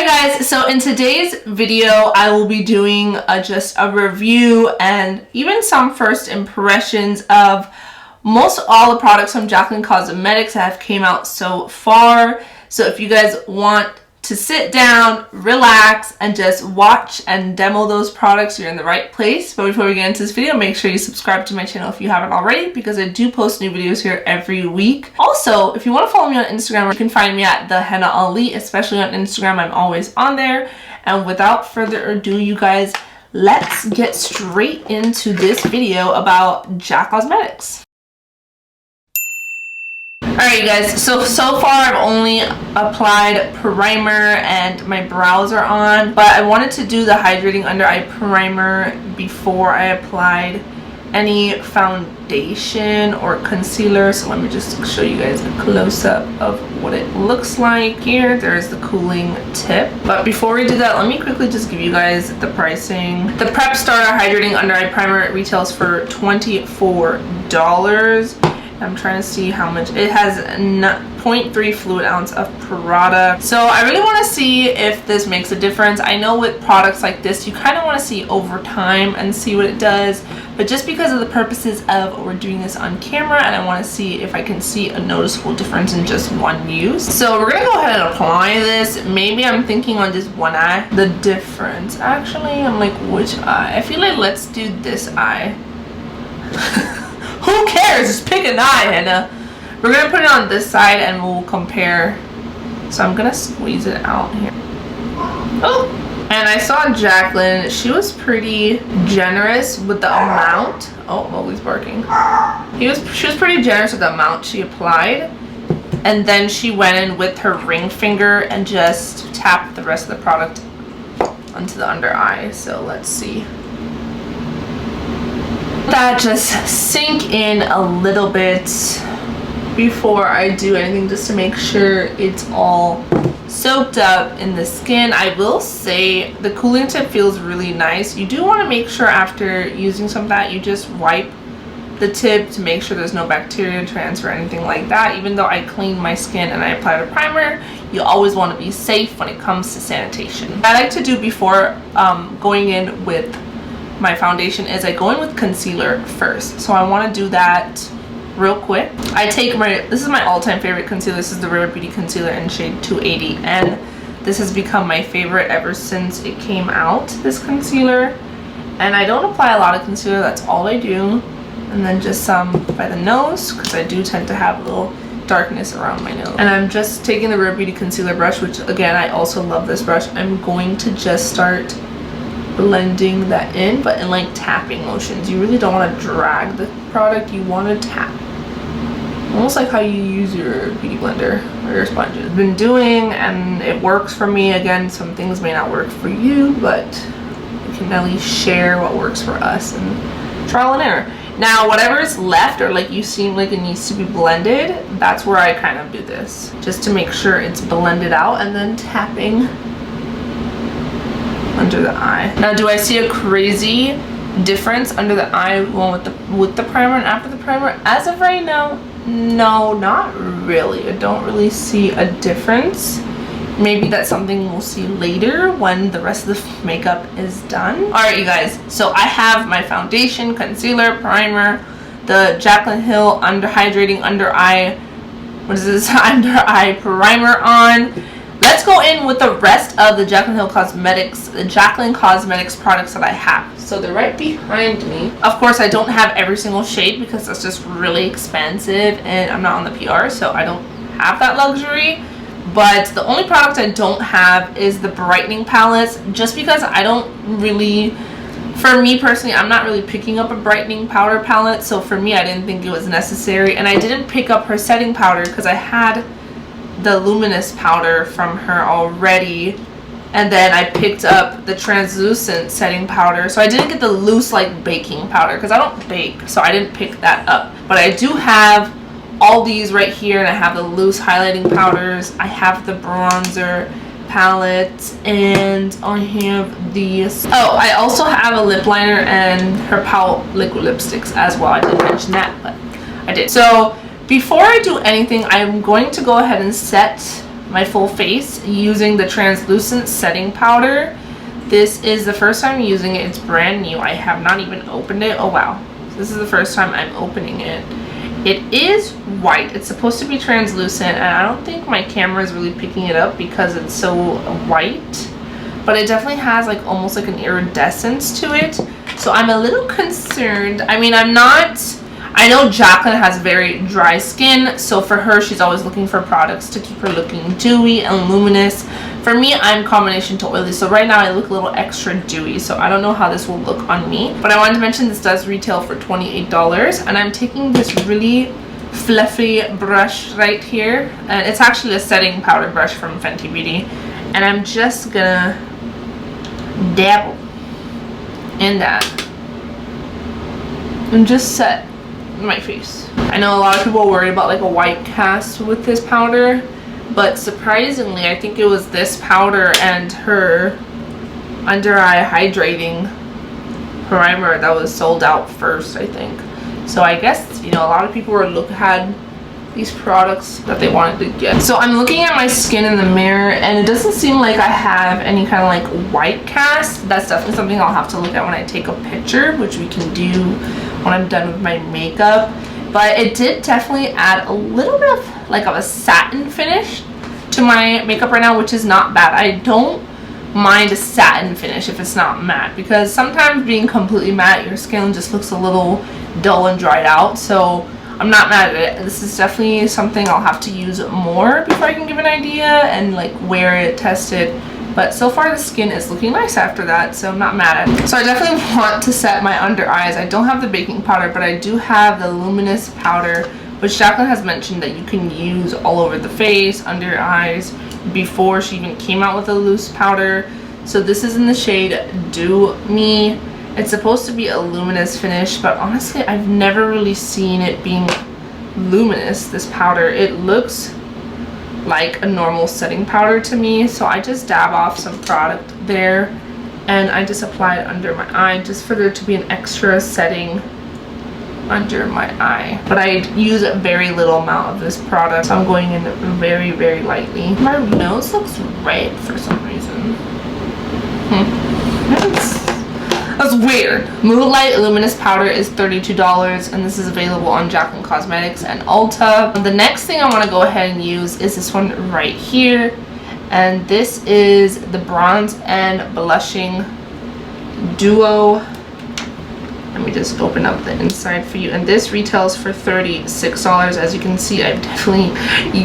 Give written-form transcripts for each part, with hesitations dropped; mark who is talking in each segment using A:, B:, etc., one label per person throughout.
A: guys, so in today's video I will be doing just a review and even some first impressions of most all the products from Jaclyn Cosmetics that have came out so far. So if you guys want to sit down, relax, and just watch and demo those products, you're in the right place. But before we get into this video, make sure you subscribe to my channel if you haven't already, because I do post new videos here every week. Also, if you want to follow me on Instagram, you can find me at Thehennaali, especially on Instagram. I'm always on there. And without further ado, you guys, let's get straight into this video about Jaclyn Cosmetics. Alright, you guys, so far I've only applied primer and my brows are on, but I wanted to do the hydrating under eye primer before I applied any foundation or concealer. So let me just show you guys a close-up of what it looks like. Here there's the cooling tip, but before we do that, let me quickly just give you guys the pricing. The Prep Starter Hydrating Under Eye Primer retails for $24. I'm trying to see how much it has. 0.3 fluid ounce of product. So I really want to see if this makes a difference. I know with products like this you kind of want to see over time and see what it does, but just because of the purposes of we're doing this on camera and I want to see if I can see a noticeable difference in just one use. So we're gonna go ahead and apply this. Maybe I'm thinking on just one eye. The difference, actually, I'm like, which eye? I feel like let's do this eye. Who cares? Just pick an eye, Hannah. We're gonna put it on this side and we'll compare. So I'm gonna squeeze it out here. Oh, and I saw Jaclyn. She was pretty generous with the amount. Oh, Mowgli's barking. She was pretty generous with the amount she applied, and then she went in with her ring finger and just tapped the rest of the product onto the under eye. So let's see. That just sink in a little bit before I do anything, just to make sure it's all soaked up in the skin. I will say the cooling tip feels really nice. You do want to make sure after using some of that you just wipe the tip to make sure there's no bacteria transfer or anything like that. Even though I clean my skin and I apply a primer, you always want to be safe when it comes to sanitation. What I like to do before going in with my foundation is I go in with concealer first. So I want to do that real quick. I take this is my all-time favorite concealer. This is the Rare Beauty concealer in shade 280, and this has become my favorite ever since it came out, this concealer. And I don't apply a lot of concealer, that's all I do. And then just some by the nose, because I do tend to have a little darkness around my nose. And I'm just taking the Rare Beauty concealer brush, which again, I also love this brush. I'm going to just start blending that in, but in like tapping motions. You really don't want to drag the product, you want to tap, almost like how you use your beauty blender or your sponges. I've been doing, and it works for me. Again, some things may not work for you, but we can at least share what works for us and trial and error. Now whatever is left, or like you seem like it needs to be blended, that's where I kind of do this, just to make sure it's blended out, and then tapping under the eye. Now, do I see a crazy difference under the eye one with the primer and after the primer? As of right now, no, not really. I don't really see a difference. Maybe that's something we'll see later when the rest of the makeup is done. All right, you guys, so I have my foundation, concealer, primer, the Jaclyn Hill Hydrating Under Eye, what is this, under eye primer on. Let's go in with the rest of the Jaclyn Cosmetics products that I have. So they're right behind me. Of course, I don't have every single shade because that's just really expensive and I'm not on the PR, so I don't have that luxury. But the only product I don't have is the brightening palettes, just because I don't really, for me personally, I'm not really picking up a brightening powder palette. So for me, I didn't think it was necessary. And I didn't pick up her setting powder because I had the luminous powder from her already, and then I picked up the translucent setting powder. So I didn't get the loose like baking powder because I don't bake, so I didn't pick that up. But I do have all these right here, and I have the loose highlighting powders, I have the bronzer palette, and I have these. Oh, I also have a lip liner and her Powell liquid lipsticks as well. I didn't mention that, but I did. So before I do anything, I'm going to go ahead and set my full face using the translucent setting powder. This is the first time using it. It's brand new. I have not even opened it. Oh wow, this is the first time I'm opening it. It is white. It's supposed to be translucent, and I don't think my camera is really picking it up because it's so white, but it definitely has like almost like an iridescence to it. So I'm a little concerned. I mean, I know Jaclyn has very dry skin, so for her, she's always looking for products to keep her looking dewy and luminous. For me, I'm combination to oily, so right now I look a little extra dewy, so I don't know how this will look on me. But I wanted to mention this does retail for $28, and I'm taking this really fluffy brush right here, and it's actually a setting powder brush from Fenty Beauty, and I'm just gonna dabble in that and just set my face. I know a lot of people worry about like a white cast with this powder, but surprisingly I think it was this powder and her under eye hydrating primer that was sold out first, I think. So I guess, you know, a lot of people had these products that they wanted to get. So I'm looking at my skin in the mirror, and it doesn't seem like I have any kind of like white cast. That's definitely something I'll have to look at when I take a picture, which we can do when I'm done with my makeup. But it did definitely add a little bit of like a satin finish to my makeup right now, which is not bad. I don't mind a satin finish if it's not matte, because sometimes being completely matte, your skin just looks a little dull and dried out. So I'm not mad at it. This is definitely something I'll have to use more before I can give an idea and like wear it, test it. But so far the skin is looking nice after that, so I'm not mad at it. So I definitely want to set my under eyes. I don't have the baking powder, but I do have the luminous powder, which Jaclyn has mentioned that you can use all over the face, under your eyes, before she even came out with a loose powder. So this is in the shade Do Me. It's supposed to be a luminous finish, but honestly I've never really seen it being luminous, this powder. It looks like a normal setting powder to me, so I just dab off some product there and I just apply it under my eye just for there to be an extra setting under my eye. But I use a very little amount of this product, so I'm going in very, very lightly. My nose looks red for some reason. That's weird. Moonlight Luminous Powder is $32, and this is available on Jaclyn Cosmetics and Ulta. The next thing I want to go ahead and use is this one right here, and this is the Bronze and Blushing Duo. Let me just open up the inside for you, and this retails for $36. As you can see, I've definitely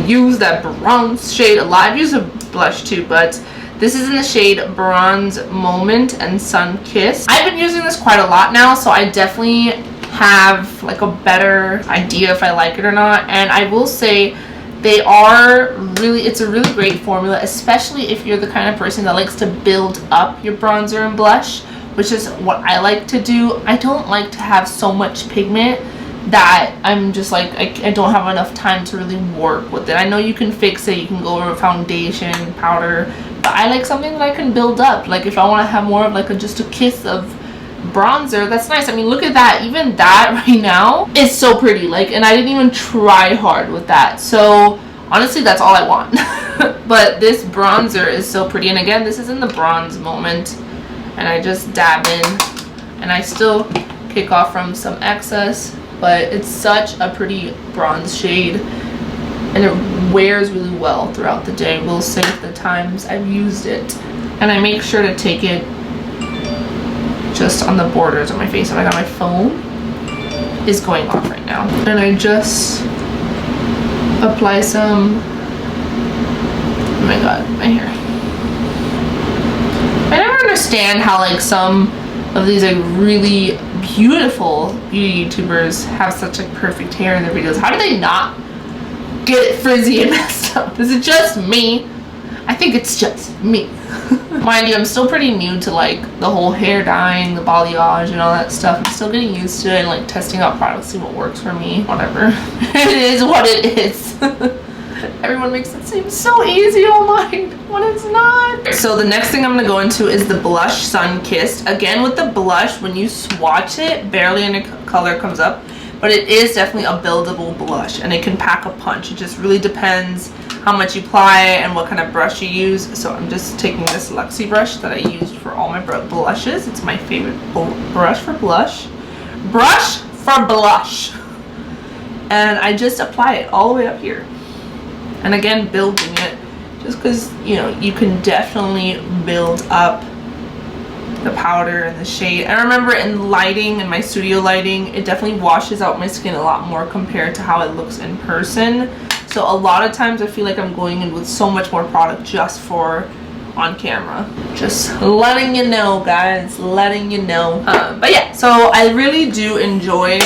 A: used that bronze shade a lot. I've used a blush too, but this is in the shade Bronze Moment and Sun Kiss. I've been using this quite a lot now, so I definitely have like a better idea if I like it or not. And I will say they are really, it's a really great formula, especially if you're the kind of person that likes to build up your bronzer and blush, which is what I like to do. I don't like to have so much pigment that I'm just like, I don't have enough time to really work with it. I know you can fix it, you can go over foundation, powder, but I like something that I can build up. Like if I want to have more of like just a kiss of bronzer, that's nice. I mean, look at that. Even that right now is so pretty. Like, and I didn't even try hard with that. So honestly, that's all I want. But this bronzer is so pretty. And again, this is in the Bronze Moment, and I just dab in, and I still kick off from some excess, but it's such a pretty bronze shade, and it wears really well throughout the day. Will save the times I've used it, and I make sure to take it just on the borders of my face. Oh my god, my phone is going off right now. And I just apply some, oh my god, my hair. I never understand how like some of these like really beautiful beauty YouTubers have such like perfect hair in their videos. How do they not get it frizzy and messed up? Is it just me? I think it's just me. Mind you, I'm still pretty new to like the whole hair dyeing, the balayage and all that stuff. I'm still getting used to it and like testing out products, see what works for me. Whatever. It is what it is. Everyone makes it seem so easy online when it's not. So the next thing I'm gonna go into is the blush Sun Kissed. Again, with the blush, when you swatch it, barely any color comes up, but it is definitely a buildable blush and it can pack a punch. It just really depends how much you apply and what kind of brush you use. So I'm just taking this Luxie brush that I used for all my blushes. It's my favorite brush for blush. Brush for blush. And I just apply it all the way up here. And again, building it, just because, you know, you can definitely build up the powder and the shade. I remember in lighting, in my studio lighting, it definitely washes out my skin a lot more compared to how it looks in person. So a lot of times I feel like I'm going in with so much more product just for on camera. Just letting you know, guys, letting you know. But yeah, so I really do enjoy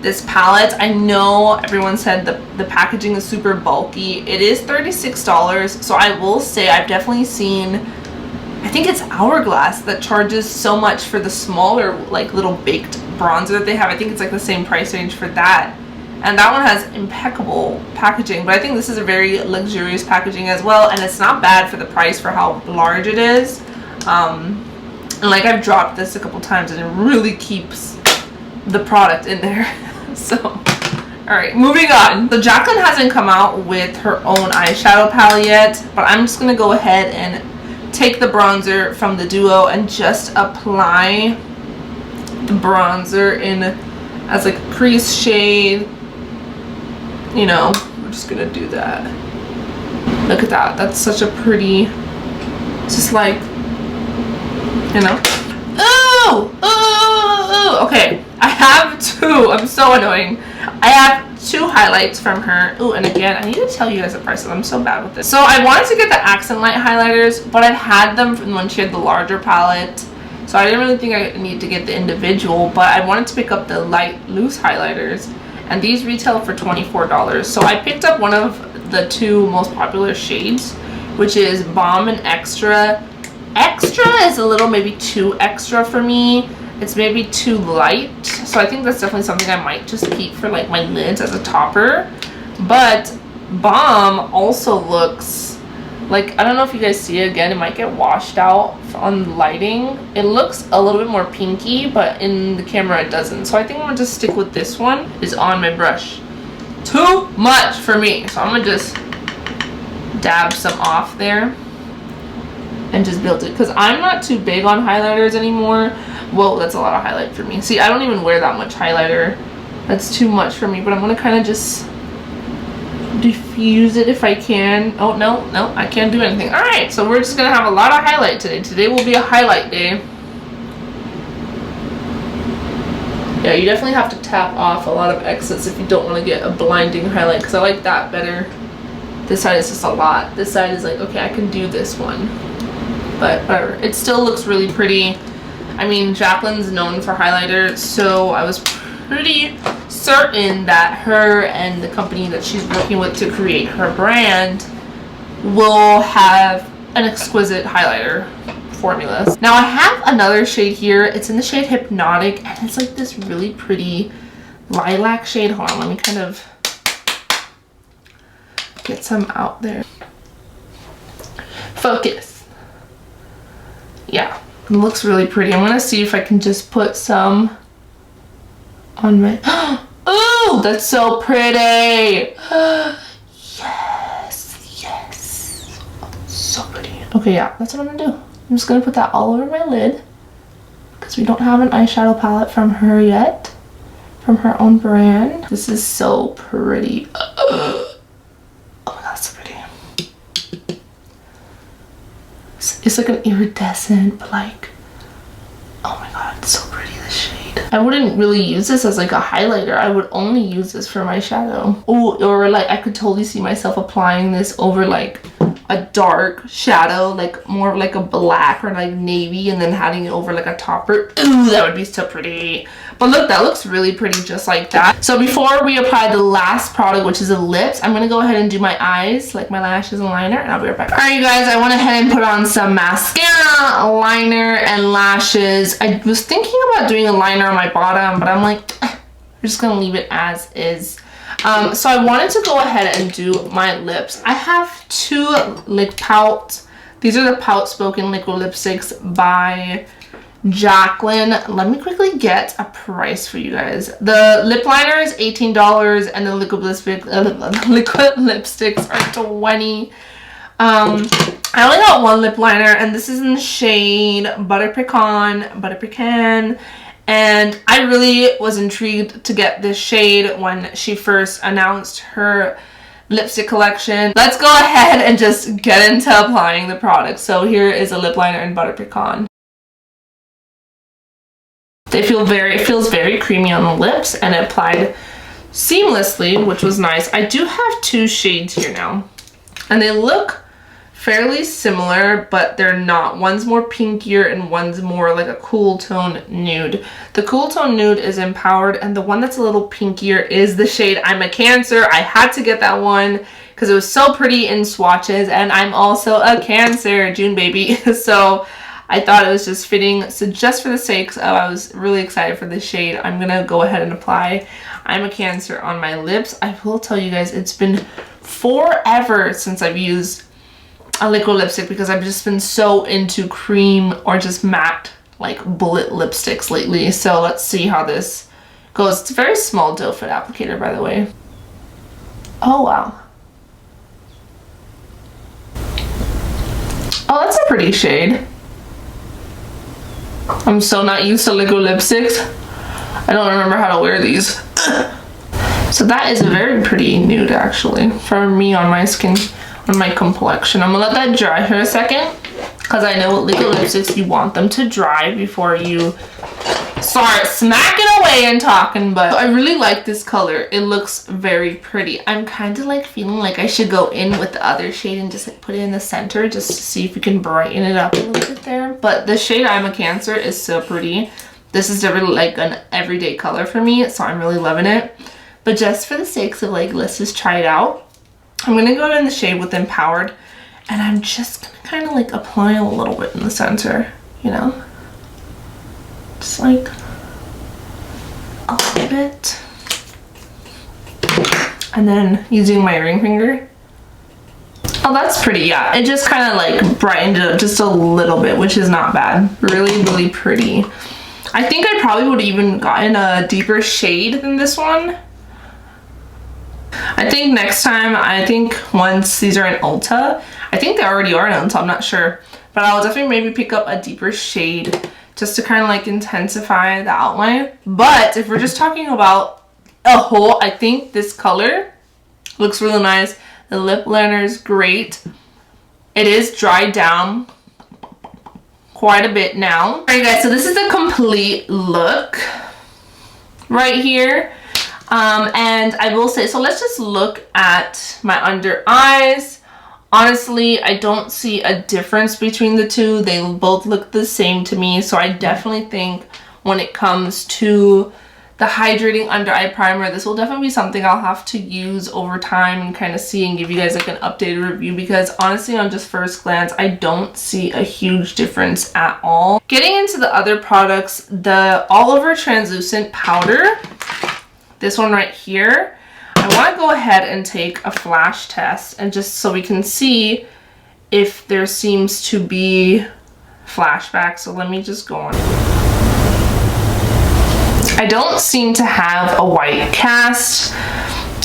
A: this palette. I know everyone said the packaging is super bulky. It is $36, so I will say I've definitely seen, I think it's Hourglass that charges so much for the smaller, like, little baked bronzer that they have. I think it's like the same price range for that. And that one has impeccable packaging, but I think this is a very luxurious packaging as well, and it's not bad for the price for how large it is. And like, I've dropped this a couple times and it really keeps the product in there. So, alright, moving on. So Jaclyn hasn't come out with her own eyeshadow palette yet, but I'm just going to go ahead and take the bronzer from the Duo and just apply the bronzer in as like a crease shade. You know, we're just going to do that. Look at that. That's such a pretty, just like, you know. Ooh! Ooh! Okay. I have two. I'm so annoying. I have two highlights from her. Ooh, and again, I need to tell you guys the prices. I'm so bad with this. So I wanted to get the accent light highlighters, but I've had them from when she had the larger palette. So I didn't really think I need to get the individual, but I wanted to pick up the light loose highlighters. And these retail for $24. So I picked up one of the two most popular shades, which is Bomb and Extra. Extra is a little maybe too extra for me. It's maybe too light, so I think that's definitely something I might just keep for like my lids as a topper. But Bomb also looks like, I don't know if you guys see it, again, it might get washed out on lighting. It looks a little bit more pinky, but in the camera it doesn't. So I think I'm gonna just stick with this one. It's on my brush. Too much for me, so I'm gonna just dab some off there and just build it, because I'm not too big on highlighters anymore. Whoa, that's a lot of highlight for me. See, I don't even wear that much highlighter. That's too much for me, but I'm gonna kind of just diffuse it if I can. Oh, no, I can't do anything. All right, so we're just gonna have a lot of highlight today. Today will be a highlight day. Yeah, you definitely have to tap off a lot of excess if you don't want to get a blinding highlight, because I like that better. This side is just a lot. This side is like, okay, I can do this one. But whatever. It still looks really pretty. I mean, Jaclyn's known for highlighter, so I was pretty certain that her and the company that she's working with to create her brand will have an exquisite highlighter formula. Now I have another shade here. It's in the shade Hypnotic, and it's like this really pretty lilac shade. Hold on, let me kind of get some out there. Focus. Yeah. It looks really pretty. I'm gonna see if I can just put some on my... Oh, that's so pretty. Yes, yes. So pretty. Okay, yeah, that's what I'm gonna do. I'm just gonna put that all over my lid, because we don't have an eyeshadow palette from her yet, from her own brand. This is so pretty. Oh my god, so pretty. It's like an iridescent, but like, oh my god, it's so pretty, this shade. I wouldn't really use this as like a highlighter. I would only use this for my shadow. Oh, or like I could totally see myself applying this over like a dark shadow, like more like a black or like navy, and then having it over like a topper. Ooh, that would be so pretty. But look, that looks really pretty just like that. So before we apply the last product, which is the lips, I'm gonna go ahead and do my eyes, like my lashes and liner, and I'll be right back. All right, you guys, I went ahead and put on some mascara, liner, and lashes. I was thinking about doing a liner on my bottom, but I'm like, I'm just gonna leave it as is. So I wanted to go ahead and do my lips. I have two lip pout. These are the Pout Spoken Liquid Lipsticks by Jaclyn. Let me quickly get a price for you guys. The lip liner is $18 and the liquid lipsticks are $20. I only got one lip liner, and this is in the shade Butter Pecan, and I really was intrigued to get this shade when she first announced her lipstick collection. Let's go ahead and just get into applying the product. So here is a lip liner in Butter Pecan. It feels very creamy on the lips, and it applied seamlessly, which was nice. I do have two shades here now, and they look fairly similar, but they're not. One's more pinkier and one's more like a cool tone nude. The cool tone nude is Empowered, and the one that's a little pinkier is the shade I'm a Cancer. I had to get that one because it was so pretty in swatches, and I'm also a Cancer, June baby. So I thought it was just fitting. So just for the sakes of, I was really excited for this shade, I'm gonna go ahead and apply I'm a Cancer on my lips. I will tell you guys, it's been forever since I've used a liquid lipstick because I've just been so into cream or just matte like bullet lipsticks lately. So let's see how this goes. It's a very small doe foot applicator, by the way. Oh wow. Oh, that's a pretty shade. I'm so not used to liquid lipsticks. I don't remember how to wear these. So that is a very pretty nude actually for me on my skin, on my complexion. I'm gonna let that dry for a second because I know with liquid lipsticks you want them to dry before you start smacking away and talking. But I really like this color. It looks very pretty. I'm kind of like feeling like I should go in with the other shade and just like put it in the center just to see if we can brighten it up a little bit there. But the shade I'm a Cancer is so pretty. This is really like an everyday color for me, so I'm really loving it. But just for the sakes of like, let's just try it out. I'm going to go in the shade with Empowered, and I'm just going to kind of like apply a little bit in the center, you know? Just like a little bit. And then using my ring finger. Oh, that's pretty, yeah. It just kind of like brightened it up just a little bit, which is not bad. Really, really pretty. I think I probably would have even gotten a deeper shade than this one. I think next time, once these are in Ulta, I think they already are in Ulta, I'm not sure. But I'll definitely maybe pick up a deeper shade just to kind of like intensify the outline. But if we're just talking about a whole, I think this color looks really nice. The lip liner is great. It is dried down quite a bit now. Alright guys, so this is the complete look right here. And I will say, so let's just look at my under eyes. Honestly, I don't see a difference between the two. They both look the same to me. So I definitely think when it comes to the hydrating under eye primer, this will definitely be something I'll have to use over time and kind of see and give you guys like an updated review, because honestly on just first glance I don't see a huge difference at all. Getting into the other products, the all over translucent powder, this one right here, I want to go ahead and take a flash test and just so we can see if there seems to be flashback. So let me just go on. I don't seem to have a white cast.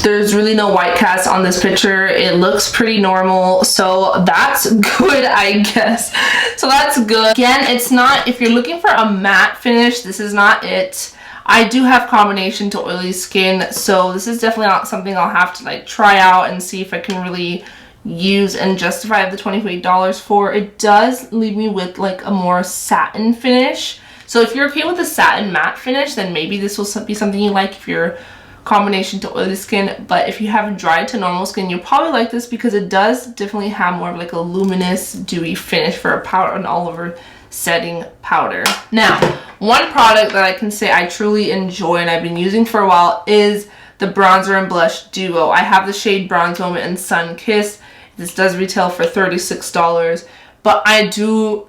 A: There's really no white cast on this picture. It looks pretty normal, so that's good, I guess. So that's good. Again, it's not, if you're looking for a matte finish, this is not it. I do have combination to oily skin, so this is definitely not something I'll have to like try out and see if I can really use and justify the $28 for. It does leave me with like a more satin finish. So if you're okay with a satin matte finish, then maybe this will be something you like if you're combination to oily skin. But if you have dry to normal skin, you'll probably like this because it does definitely have more of like a luminous, dewy finish for a powder, an all over setting powder. Now, one product that I can say I truly enjoy and I've been using for a while is the bronzer and blush duo. I have the shade Bronze Moment and Sun Kiss. This does retail for $36, but I do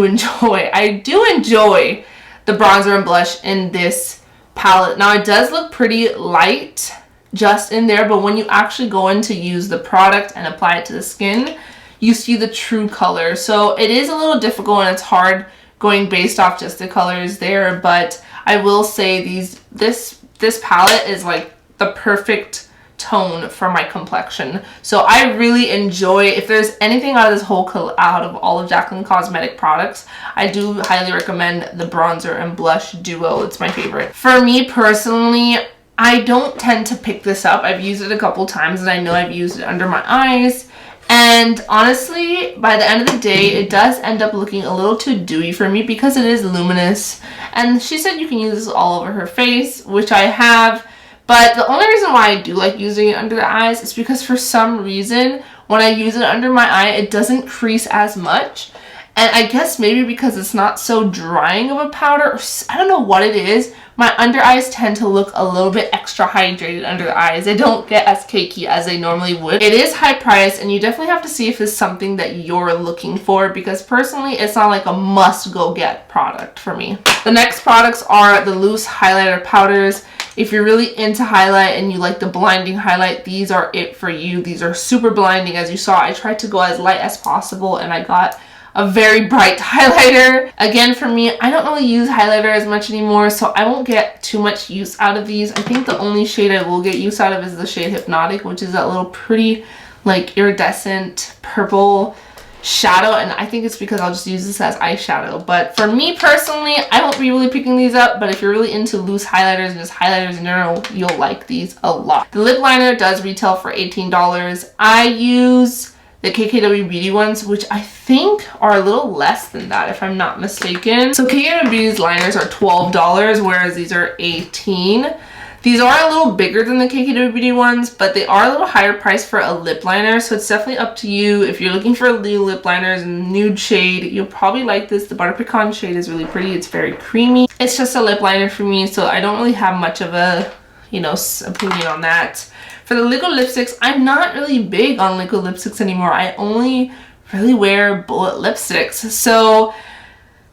A: enjoy the bronzer and blush in this palette. Now it does look pretty light just in there, but when you actually go in to use the product and apply it to the skin, you see the true color. So it is a little difficult and it's hard going based off just the colors there, but I will say this palette is like the perfect tone for my complexion. So I really enjoy, if there's anything out of this whole out of all of Jaclyn Cosmetic products, I do highly recommend the bronzer and blush duo. It's my favorite. For me personally, I don't tend to pick this up. I've used it a couple times and I know I've used it under my eyes. And honestly, by the end of the day, it does end up looking a little too dewy for me because it is luminous. And she said you can use this all over her face, which I have. But the only reason why I do like using it under the eyes is because for some reason, when I use it under my eye, it doesn't crease as much. And I guess maybe because it's not so drying of a powder, or I don't know what it is, my under eyes tend to look a little bit extra hydrated under the eyes. They don't get as cakey as they normally would. It is high priced, and you definitely have to see if it's something that you're looking for, because personally, it's not like a must-go-get product for me. The next products are the loose highlighter powders. If you're really into highlight and you like the blinding highlight, these are it for you. These are super blinding. As you saw, I tried to go as light as possible and I got a very bright highlighter. Again, for me, I don't really use highlighter as much anymore, so I won't get too much use out of these. I think the only shade I will get use out of is the shade Hypnotic, which is that little pretty, like, iridescent purple shadow, and I think it's because I'll just use this as eyeshadow. But for me personally, I won't be really picking these up, but if you're really into loose highlighters and just highlighters in general, you'll like these a lot. The lip liner does retail for $18. I use the KKW Beauty ones, which I think are a little less than that if I'm not mistaken. So KKW Beauty's liners are $12, whereas these are $18. These are a little bigger than the KKW Beauty ones, but they are a little higher priced for a lip liner, so it's definitely up to you. If you're looking for new lip liners in nude shade, you'll probably like this. The Butter Pecan shade is really pretty. It's very creamy. It's just a lip liner for me, so I don't really have much of a, you know, opinion on that. For the liquid lipsticks, I'm not really big on liquid lipsticks anymore. I only really wear bullet lipsticks. So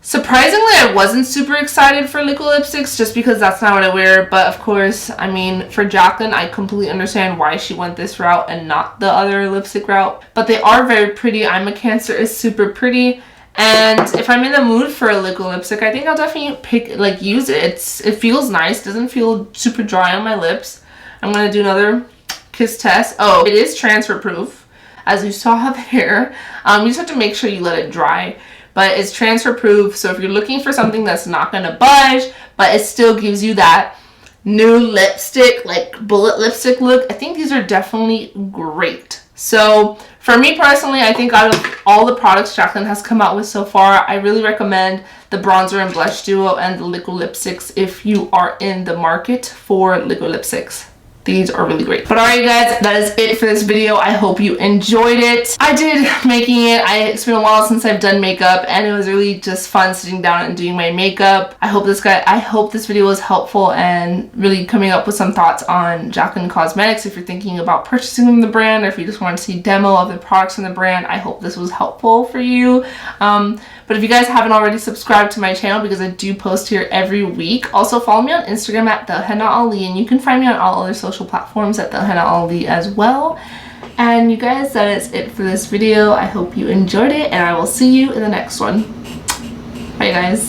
A: surprisingly, I wasn't super excited for liquid lipsticks just because that's not what I wear. But of course, I mean, for Jaclyn, I completely understand why she went this route and not the other lipstick route. But they are very pretty. I'm a Cancer is super pretty. And if I'm in the mood for a liquid lipstick, I think I'll definitely use it. It feels nice. Doesn't feel super dry on my lips. I'm going to do another kiss test. Oh, it is transfer proof, as you saw there. You just have to make sure you let it dry. But it's transfer proof, so if you're looking for something that's not going to budge, but it still gives you that new lipstick, like bullet lipstick look, I think these are definitely great. So for me personally, I think out of all the products Jaclyn has come out with so far, I really recommend the bronzer and blush duo and the liquid lipsticks if you are in the market for liquid lipsticks. These are really great. But alright guys, that is it for this video. I hope you enjoyed it. I did making it. It's been a while since I've done makeup, and it was really just fun sitting down and doing my makeup. I hope this video was helpful and really coming up with some thoughts on Jaclyn Cosmetics. If you're thinking about purchasing from the brand, or if you just want to see demo of the products from the brand, I hope this was helpful for you. But if you guys haven't already subscribed to my channel, because I do post here every week, also follow me on Instagram at Thehennaali, and you can find me on all other social platforms at Thehennaali as well. And you guys, that is it for this video. I hope you enjoyed it, and I will see you in the next one. Bye guys.